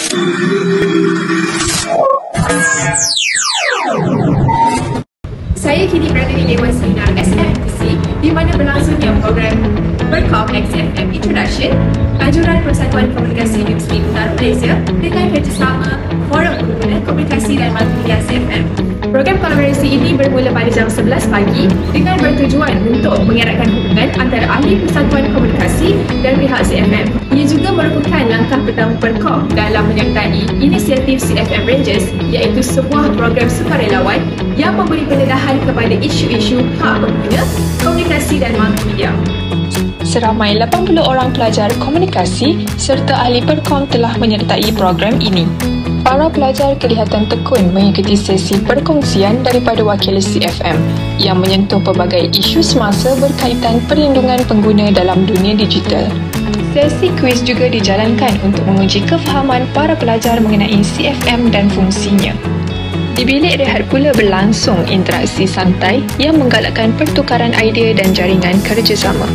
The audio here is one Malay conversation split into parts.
Saya kini berada di Dewan Seminar SMTC di mana berlangsungnya program Berkom XFM Introduction, anjuran Persatuan Komunikasi Industri Utara Malaysia dengan kerjasama Forum Pengguna Komunikasi dan Multimedia CFM. Program kolaborasi ini bermula pada jam 11 pagi dengan bertujuan untuk mengeratkan hubungan antara ahli Persatuan Komunikasi dan pihak CFM. Ia juga merupakan langkah pertama Berkom dalam menyertai inisiatif CFM Rangers, iaitu sebuah program sukarelawan yang memberi pendedahan kepada isu-isu hak pengguna, komunikasi dan multimedia. Seramai 80 orang pelajar komunikasi serta ahli Berkom telah menyertai program ini. Para pelajar kelihatan tekun mengikuti sesi perkongsian daripada wakil CFM yang menyentuh pelbagai isu semasa berkaitan perlindungan pengguna dalam dunia digital. Sesi kuis juga dijalankan untuk menguji kefahaman para pelajar mengenai CFM dan fungsinya. Di bilik rehat pula berlangsung interaksi santai yang menggalakkan pertukaran idea dan jaringan kerjasama.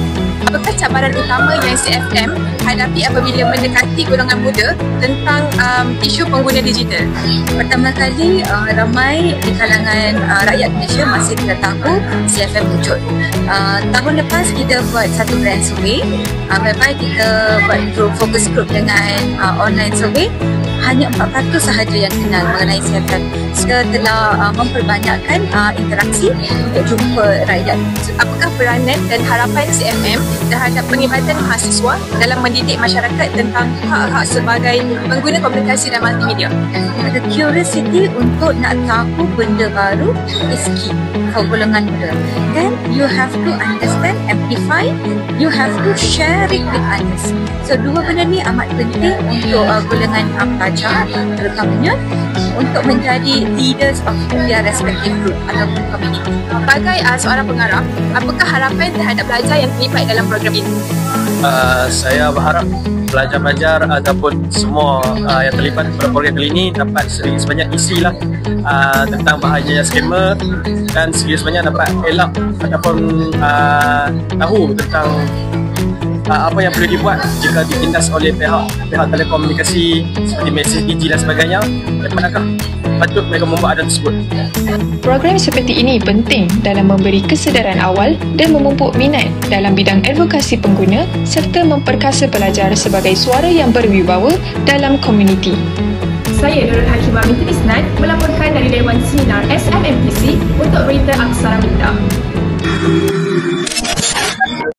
Apakah cabaran utama yang CFM hadapi apabila mendekati golongan muda tentang isu pengguna digital? Pertama kali, ramai di kalangan rakyat Malaysia masih tidak tahu CFM wujud. Tahun lepas kita buat satu grand survey whereby kita buat fokus group dengan online survey. Hanya 4% sahaja yang kenal mengenai CFM. Setelah memperbanyakkan interaksi untuk jumpa rakyat. Apakah peranan dan harapan CFM terhadap penglibatan mahasiswa dalam mendidik masyarakat tentang hak-hak sebagai pengguna komunikasi dan multimedia? Ada curiosity untuk nak tahu benda baru is key for golongan muda. Then you have to understand, amplify, you have to share it with others. So dua benda ni amat penting untuk golongan pelajar terutamanya untuk menjadi leaders of their respective group ataupun community. Sebagai seorang pengarah, apakah harapan terhadap pelajar yang terlibat dalam program ini? Saya berharap pelajar-pelajar ataupun semua yang terlibat pada program kali ini dapat sebanyak isilah tentang bahayanya skema dan sebanyak dapat elak ataupun tahu tentang apa yang perlu dibuat jika ditindas oleh pihak telekomunikasi seperti mesej digi dan sebagainya, dan manakah patut mereka membuat aduan tersebut. Program seperti ini penting dalam memberi kesedaran awal dan memupuk minat dalam bidang advokasi pengguna serta memperkasa pelajar sebagai suara yang berwibawa dalam komuniti. Saya Nurul Hakimah binti Isnan melaporkan dari Dewan Seminar SMMTC untuk Berita Aksara Minda.